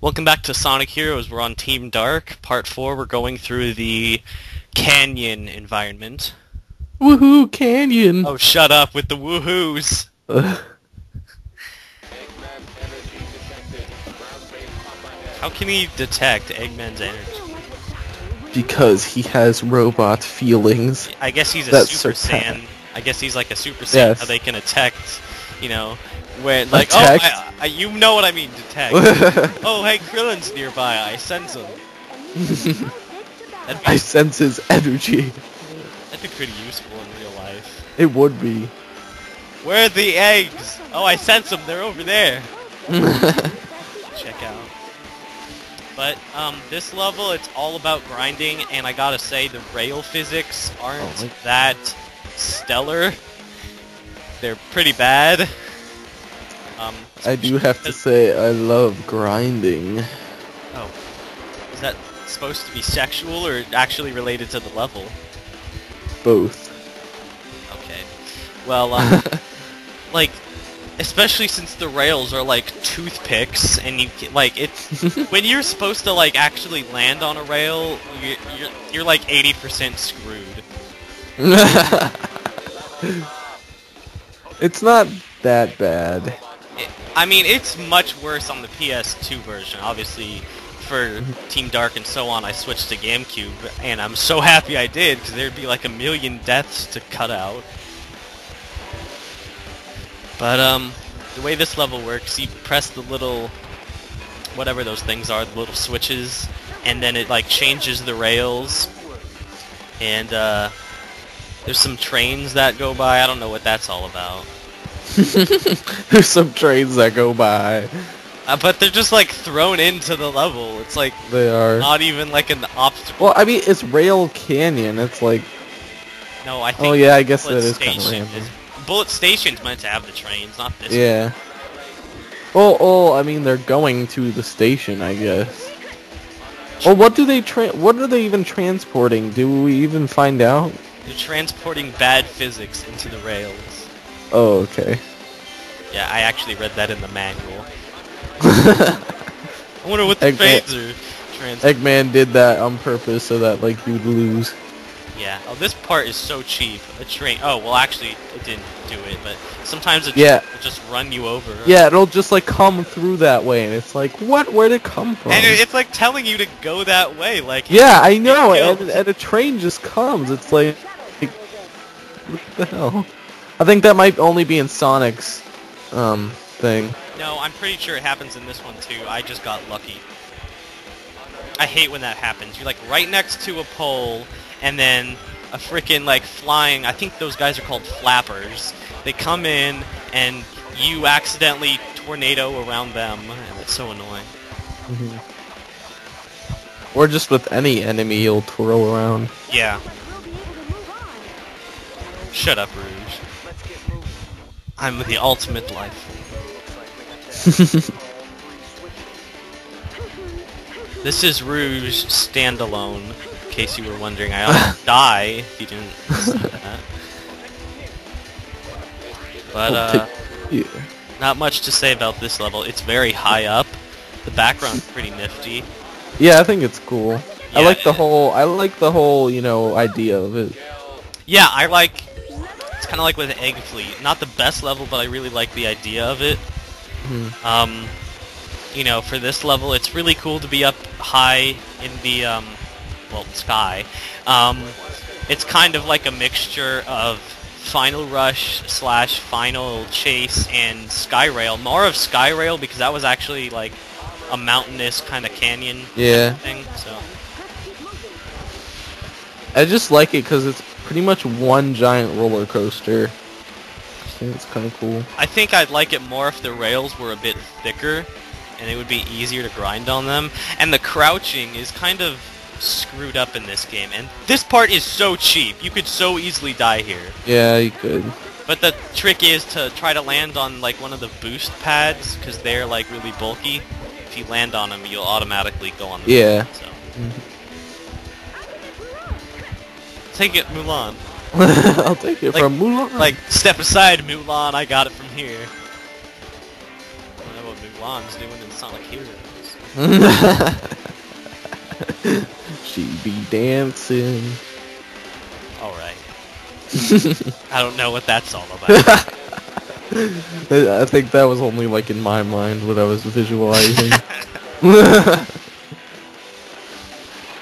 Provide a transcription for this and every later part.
Welcome back to Sonic Heroes. We're on Team Dark, Part 4. We're going through the canyon environment. Woohoo, canyon! Oh, shut up with the woohoos! How can he detect Eggman's energy? Because he has robot feelings. I guess he's a That's Super sarcastic. Saiyan. I guess he's like a Super Saiyan, Yes. how they can detect, you know, where, like, Detect? oh, you know what I mean, detect. Oh, hey, Krillin's nearby, I sense him. I sense his energy. That'd be pretty useful in real life. It would be. Where are the eggs? Oh, I sense them. They're over there. Check out. But this level, it's all about grinding, and I gotta say, the rail physics aren't that stellar. They're pretty bad. I do have to say, I love grinding. Oh, is that supposed to be sexual or actually related to the level? Both. Okay. Well, like, especially since the rails are like toothpicks, and you like it's when you're supposed to like actually land on a rail, you're like 80% screwed. It's not that bad. I mean, it's much worse on the PS2 version. Obviously, for Team Dark and so on, I switched to GameCube, and I'm so happy I did, because there'd be like a million deaths to cut out. But, the way this level works, you press the little, whatever those things are, the little switches, and then it, like, changes the rails, and, there's some trains that go by. I don't know what that's all about. There's some trains that go by. But they're just, like, thrown into the level. It's, like, They are. not even, like, an obstacle. Well, I mean, it's Rail Canyon. It's like... No, I think Oh yeah, I guess that Bullet is kind of Station random. Bullet Station's meant to have the trains, not this Yeah. Well, I mean, they're going to the station, I guess. Well, what are they even transporting? Do we even find out? one. They're transporting bad physics into the rails. Oh, okay. Yeah, I actually read that in the manual. I wonder what the trains are transporting. Eggman did that on purpose so that, like, you'd lose. Yeah. Oh, this part is so cheap. A train. Oh, well, actually, it didn't do it, but sometimes it Yeah. will just run you over. Yeah, it'll just, like, come through that way, and it's like, what? Where'd it come from? And it's like telling you to go that way. Like. Yeah, I know, killed. and a train just comes. It's like, what the hell? I think that might only be in Sonic's, thing. No, I'm pretty sure it happens in this one too. I just got lucky. I hate when that happens. You're like right next to a pole, and then a frickin' like flying, I think those guys are called flappers. They come in, and you accidentally tornado around them, and it's so annoying. Or just with any enemy you'll twirl around. Yeah. Shut up, Rouge. I'm the ultimate life. This is Rouge standalone, in case you were wondering. I almost die if you didn't see that. But, Yeah. not much to say about this level. It's very high up. The background's pretty nifty. Yeah, I think it's cool. I Yeah, like the whole, you know, idea of it. Yeah, I like... It's kind of like with Egg Fleet. Not the best level, but I really like the idea of it. You know, for this level, it's really cool to be up high in the, well, sky. It's kind of like a mixture of Final Rush / Final Chase and Skyrail. More of Skyrail because that was actually like a mountainous kind of canyon thing. So I just like it because it's pretty much one giant roller coaster. I think it's kind of cool. I think I'd like it more if the rails were a bit thicker and it would be easier to grind on them. And the crouching is kind of screwed up in this game. And this part is so cheap. You could so easily die here. Yeah, you could. But the trick is to try to land on like one of the boost pads because they're like really bulky. If you land on them, you'll automatically go on the Yeah. So. Take it, Mulan. I'll take it from Mulan. Like, step aside, Mulan, I got it from here. I don't know what Mulan's doing in Sonic Heroes. She be dancing. Alright. I don't know what that's all about. I think that was only like in my mind what I was visualizing.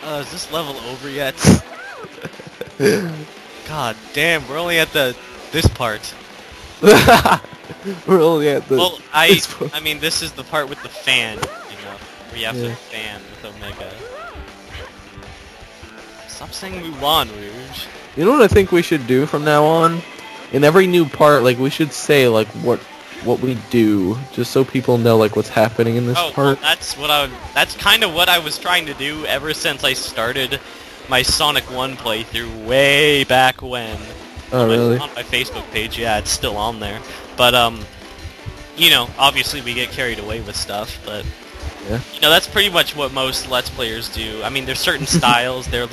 Is this level over yet? God damn, we're only at this part. We're only at the. Well, I mean, this is the part with the fan, where you have to fan with Omega. Stop saying Mulan, Rouge. You know what I think we should do from now on? In every new part, like, we should say, like, what we do, just so people know, like, what's happening in this part. Well, that's kind of what I was trying to do ever since I started my Sonic 1 playthrough way back when. Oh, really? On my Facebook page, yeah, it's still on there. But, obviously we get carried away with stuff, but... Yeah. That's pretty much what most Let's Players do. I mean, there's certain styles, there's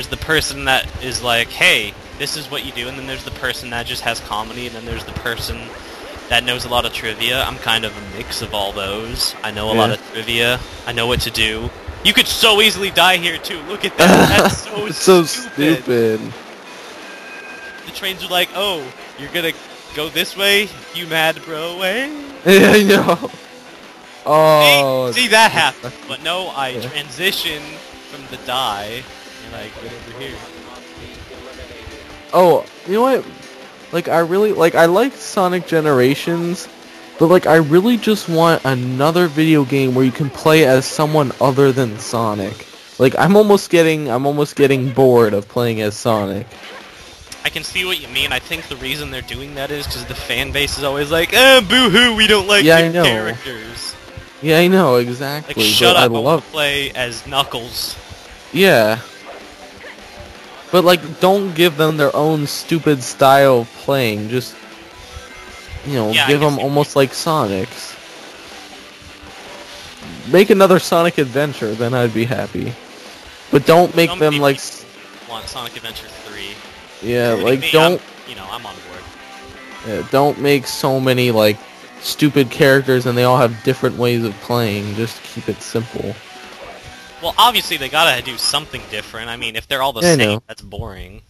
the person that is like, hey, this is what you do, and then there's the person that just has comedy, and then there's the person that knows a lot of trivia. I'm kind of a mix of all those. I know a lot of trivia. I know what to do. You could so easily die here, too. Look at that. That's so it's so stupid. The trains are like, oh, you're gonna go this way? You mad, bro? Way? Yeah, I know. Oh. See, that happened. But no, I transition from the die, and I get over here. Oh, you know what? Like, I like Sonic Generations, but, like, I really just want another video game where you can play as someone other than Sonic. Like, I'm almost getting bored of playing as Sonic. I can see what you mean. I think the reason they're doing that is because the fan base is always like, boo-hoo, we don't like your characters. Yeah, I know, exactly. Like, shut up, I want to play as Knuckles. Yeah. But, like, don't give them their own stupid style of playing. Just, give them almost like Sonic's. Make another Sonic Adventure, then I'd be happy. But don't make them, like... want Sonic Adventure 3. Yeah, like, don't... I'm on board. Yeah, don't make so many, like, stupid characters and they all have different ways of playing. Just keep it simple. Well, obviously they gotta do something different. I mean, if they're all the same, that's boring.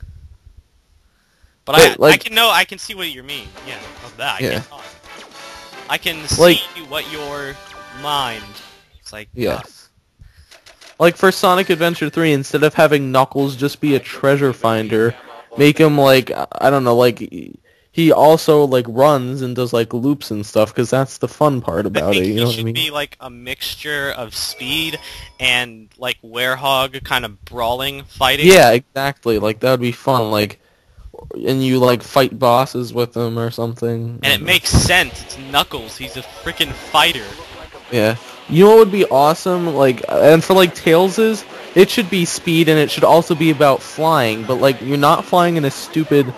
But I can see what you mean. Yeah, of that. I can see what your mind. It's like. Yes. Like for Sonic Adventure 3, instead of having Knuckles just be a treasure finder, make him like I don't know, like he also like runs and does like loops and stuff, because that's the fun part about it. You know what I mean? It should be like a mixture of speed and like Werehog kind of brawling fighting. Yeah, exactly. Like that would be fun. Like, and you like fight bosses with them or something. And it makes sense. It's Knuckles. He's a freaking fighter. Yeah. You know what would be awesome? Like, and for like Tails's, it should be speed and it should also be about flying. But like, you're not flying in a stupid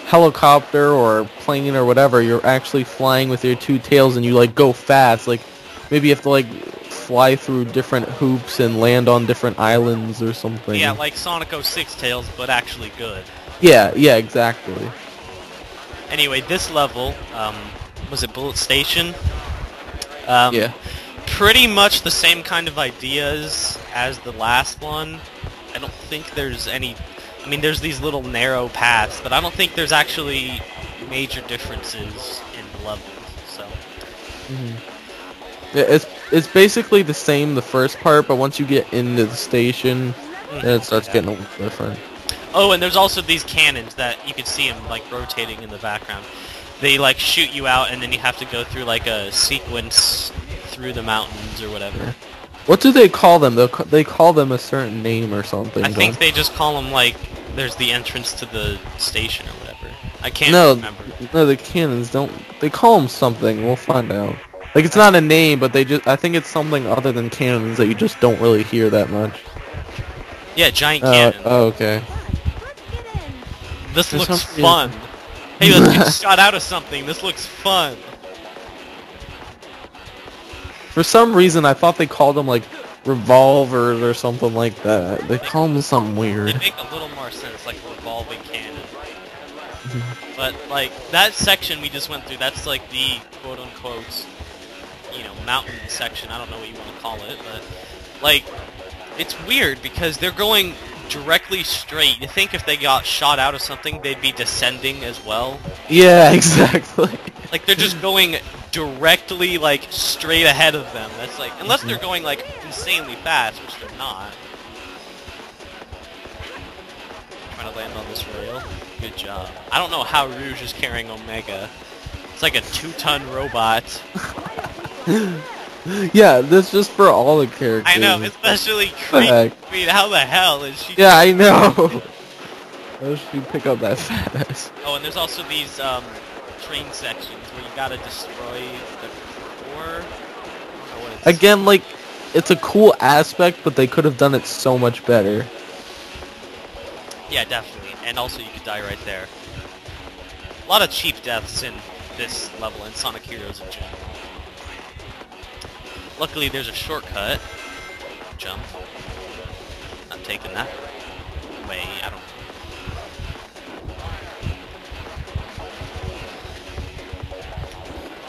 helicopter or plane or whatever. You're actually flying with your two tails and you like go fast. Like maybe you have to like fly through different hoops and land on different islands or something. Yeah, like Sonic 06 Tails, but actually good. Yeah, exactly. Anyway, this level, was it Bullet Station? Yeah. Pretty much the same kind of ideas as the last one. I don't think there's any... I mean, there's these little narrow paths, but I don't think there's actually major differences in the levels, so... Yeah, it's basically the same the first part, but once you get into the station, then it starts getting a little different. Oh, and there's also these cannons that you can see them, like, rotating in the background. They, like, shoot you out, and then you have to go through, like, a sequence through the mountains or whatever. What do they call them? They call them a certain name or something. I think they just call them, like, there's the entrance to the station or whatever. I can't remember. No, the cannons don't... They call them something. We'll find out. Like, it's not a name, but they just... I think it's something other than cannons that you just don't really hear that much. Yeah, giant cannon. Oh, okay. This looks fun. Hey, let's get shot out of something. This looks fun. For some reason, I thought they called them, like, revolvers or something like that. They call them something weird. They make a little more sense, like a revolving cannon. But, like, that section we just went through, that's, like, the quote-unquote mountain section. I don't know what you want to call it, but like it's weird because they're going directly straight. You think if they got shot out of something, they'd be descending as well. Yeah, exactly. Like they're just going directly like straight ahead of them. That's like unless they're going like insanely fast, which they're not. Trying to land on this rail. Good job. I don't know how Rouge is carrying Omega. It's like a 2-ton robot. Yeah, that's just for all the characters. I know, especially Creep. I mean, how the hell is she? Yeah, I know. How should you pick up that fat ass? Oh, and there's also these train sections where you gotta destroy the core. Again, like, it's a cool aspect, but they could have done it so much better. Yeah, definitely. And also you could die right there. A lot of cheap deaths in this level, and Sonic Heroes in general. Luckily, there's a shortcut. Jump. Not taking that way, I don't know.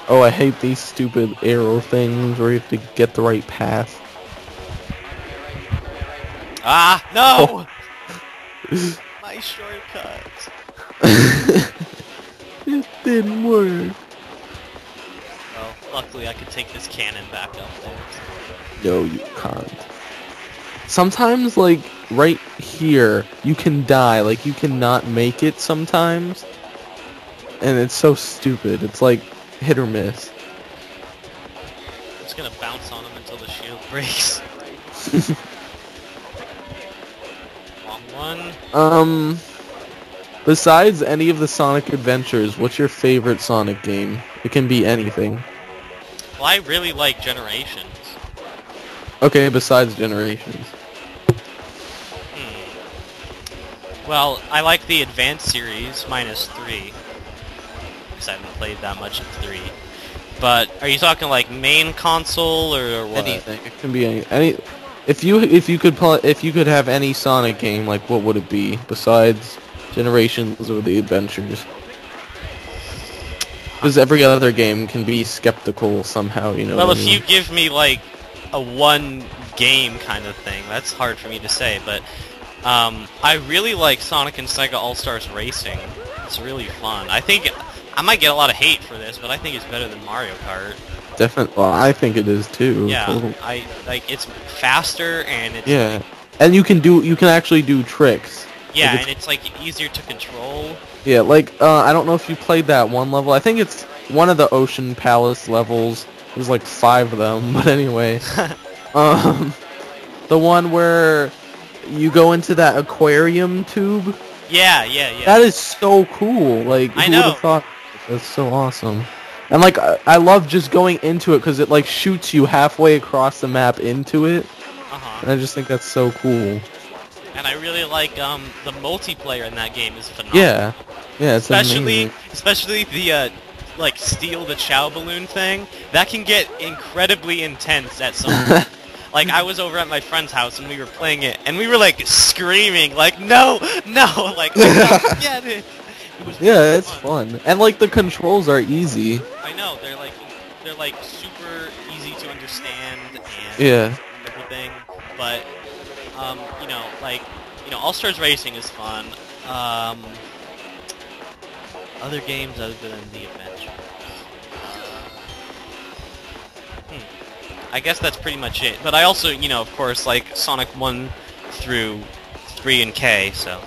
Oh, I hate these stupid arrow things where you have to get the right path. Ah, no! Oh. My shortcut. It didn't work. Well, luckily I could take this cannon back up there. No, you can't. Sometimes, like, right here, you can die. Like, you cannot make it sometimes. And it's so stupid. It's like hit or miss. I'm just gonna bounce on him until the shield breaks. Long one. Besides any of the Sonic Adventures, what's your favorite Sonic game? It can be anything. Well, I really like Generations. Okay, besides Generations. Well, I like the Advanced series, minus 3. Because I haven't played that much in 3. But, are you talking like main console, or what? Anything. It can be any if you could have any Sonic game, like, what would it be? Besides Generations or the Adventures? Because every other game can be skeptical somehow, you know. Well, what if I mean? you give me like a one game kind of thing, that's hard for me to say. But I really like Sonic and Sega All-Stars Racing. It's really fun. I think I might get a lot of hate for this, but I think it's better than Mario Kart. Definitely. Well, I think it is too. Yeah, Totally. I like it's faster and it's Yeah, and you can actually do tricks. yeah, like and it's like easier to control. Yeah, like I don't know if you played that one level. I think it's one of the Ocean Palace levels. There's like 5 of them, but anyway, the one where you go into that aquarium tube. Yeah. That is so cool. Like, I who know. would have thought? That's so awesome. And like, I love just going into it because it like shoots you halfway across the map into it. And I just think that's so cool. And I really like the multiplayer in that game is phenomenal. Yeah, it's amazing. Especially the like steal the Chow balloon thing. That can get incredibly intense at some point. Like I was over at my friend's house and we were playing it and we were like screaming like no, like I don't get it. It was Yeah, it's fun. fun. And like the controls are easy. I know they're like super easy to understand and Yeah. everything. But All Stars Racing is fun. Other games other than the Adventure. I guess that's pretty much it. But I also, of course, like Sonic 1 through 3 and K, so.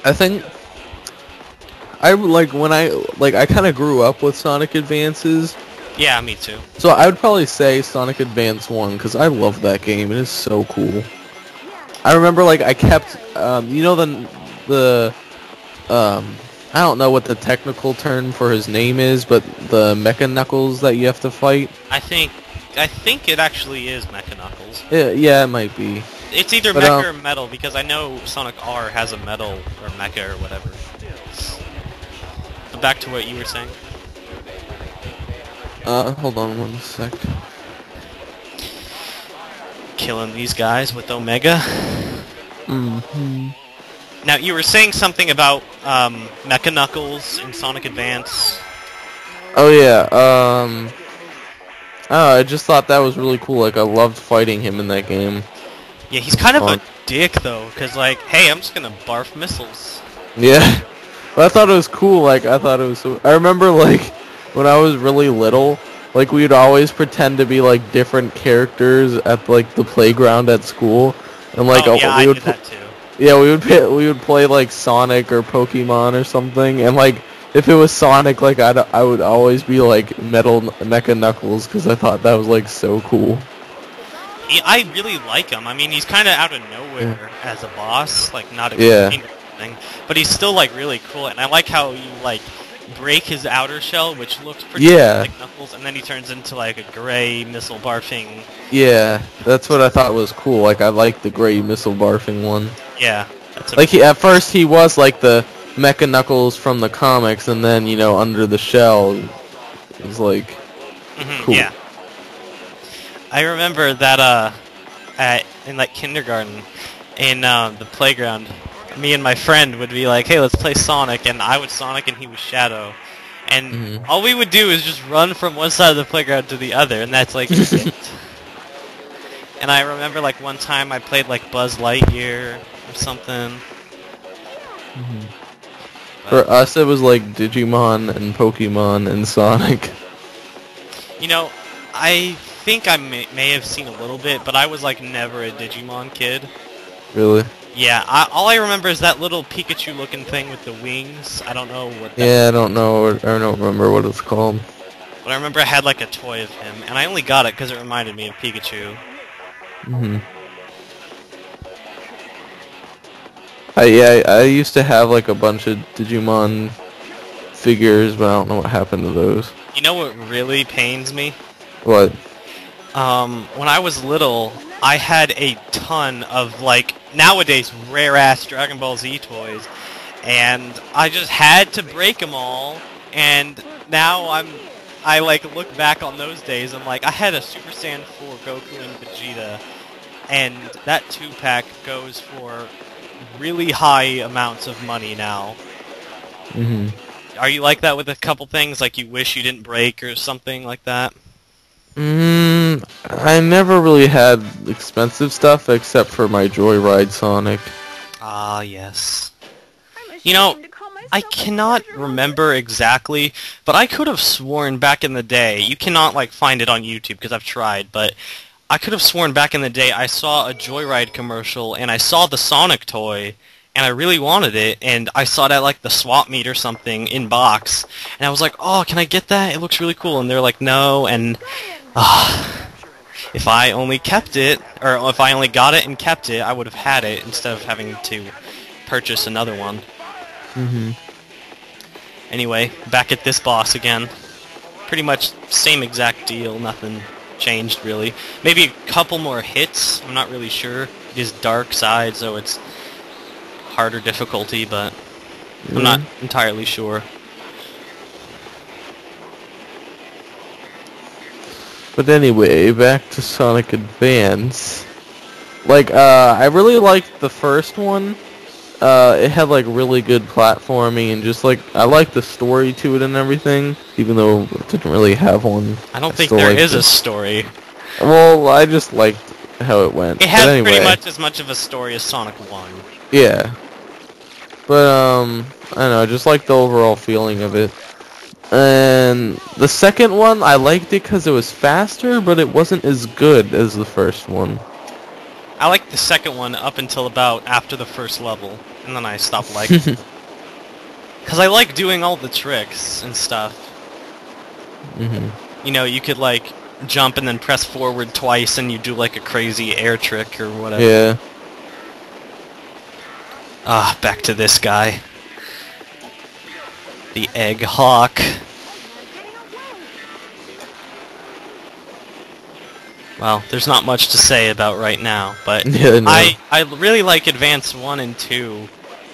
I think I like when I kind of grew up with Sonic Advances. Yeah, me too. So I would probably say Sonic Advance 1 because I love that game. It is so cool. I remember like I kept the I don't know what the technical term for his name is, but the Mecha Knuckles that you have to fight. I think it actually is Mecha Knuckles. Yeah, it might be. It's either Mecha or Metal, because I know Sonic R has a Metal or Mecha or whatever. But back to what you were saying. Hold on one sec. Killing these guys with Omega. Mm-hmm. Now, you were saying something about Mecha Knuckles in Sonic Advance. Oh yeah. Oh, I just thought that was really cool. Like I loved fighting him in that game. Yeah, he's kind of a dick though, because like, hey, I'm just gonna barf missiles. Yeah. But I thought it was cool. Like I thought it was. I remember like when I was really little, like we would always pretend to be like different characters at like the playground at school, and like Oh yeah, we I would did that too. yeah we would play like Sonic or Pokemon or something, and like if it was Sonic, like I would always be like Mecha Knuckles because I thought that was like so cool. I really like him. I mean, he's kind of out of nowhere as a boss, like not Yeah. explained or anything, but he's still like really cool. And I like how you like break his outer shell, which looks pretty like Knuckles, and then he turns into like a gray missile barfing. Yeah, that's what I thought was cool. Like I liked the gray missile barfing one. Yeah, that's Like at first he was like the Mecha Knuckles from the comics, and then under the shell, it was like cool. Yeah. I remember that in like kindergarten, in the playground, me and my friend would be like, "Hey, let's play Sonic," and I would Sonic and he was Shadow, and all we would do is just run from one side of the playground to the other, and that's like it. And I remember like one time I played like Buzz Lightyear or something. For us, it was like Digimon and Pokemon and Sonic. You know, I think I may have seen a little bit, but I was like never a Digimon kid. Really? Yeah, all I remember is that little Pikachu-looking thing with the wings. I don't know what that Yeah, I don't know. I don't remember what it's called. But I remember I had like a toy of him, and I only got it because it reminded me of Pikachu. I used to have like a bunch of Digimon figures, but I don't know what happened to those. You know what really pains me? What? When I was little, I had a ton of, like, nowadays rare-ass Dragon Ball Z toys, and I just had to break them all, and now I like, look back on those days, I'm like, I had a Super Saiyan 4 Goku and Vegeta, and that 2-pack goes for really high amounts of money now. Are you like that with a couple things, like you wish you didn't break or something like that? I never really had expensive stuff except for my Joyride Sonic. Ah, yes. You know, I cannot remember exactly, but I could have sworn back in the day, you cannot like find it on YouTube because I've tried, but I could have sworn back in the day I saw a Joyride commercial and I saw the Sonic toy and I really wanted it, and I saw it at like the swap meet or something in box, and I was like, oh, can I get that? It looks really cool, and they're like, no, and if I only kept it, or if I only got it and kept it, I would have had it instead of having to purchase another one. Anyway, back at this boss again. Pretty much same exact deal, nothing changed really. Maybe a couple more hits, I'm not really sure. It is dark side, so it's harder difficulty, but I'm not entirely sure. But anyway, back to Sonic Advance. Like, I really liked the first one. It had like really good platforming and just like I liked the story to it and everything, even though it didn't really have one. I don't think there is a story. Well, I just liked how it went. It has pretty much of a story as Sonic 1. Yeah. But I don't know, I just like the overall feeling of it. And the second one, I liked it because it was faster, but it wasn't as good as the first one. I liked the second one up until about after the first level, and then I stopped liking it. Because I like doing all the tricks and stuff. You know, you could like jump and then press forward twice and you do like a crazy air trick or whatever. Yeah. Ah, back to this guy. The Egg Hawk. Well, there's not much to say about right now, but Yeah, no. I really like Advance 1 and 2.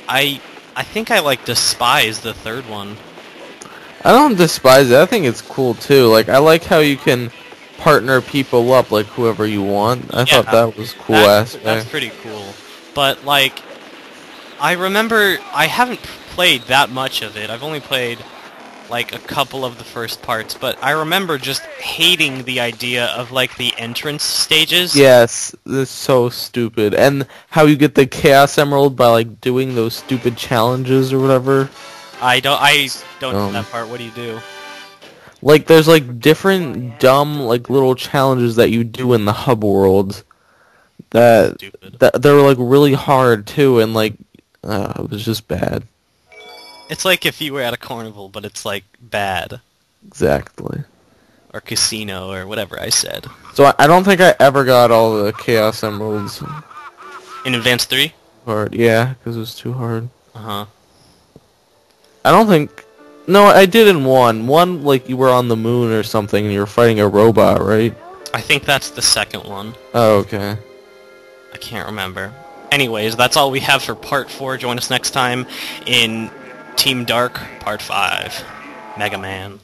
I think I like Despise the third one. I don't despise it. I think it's cool too. Like I like how you can partner people up like whoever you want. I thought that was cool aspect. That's pretty cool. But like I remember I haven't played that much of it. I've only played like a couple of the first parts, but I remember just hating the idea of like the entrance stages. Yes, this is so stupid. And how you get the Chaos Emerald by like doing those stupid challenges or whatever. I don't know that part. What do you do? Like there's like different dumb like little challenges that you do in the hub world that they're like really hard too, and like it was just bad. It's like if you were at a carnival, but it's like bad. Exactly. Or casino, or whatever I said. So I don't think I ever got all the Chaos Emeralds. In Advance 3? Hard, yeah, because it was too hard. Uh-huh. I don't think... No, I did in one. One, like, you were on the moon or something, and you were fighting a robot, right? I think that's the second one. Oh, okay. I can't remember. Anyways, that's all we have for Part 4. Join us next time in Team Dark, Part 5. Mega Man.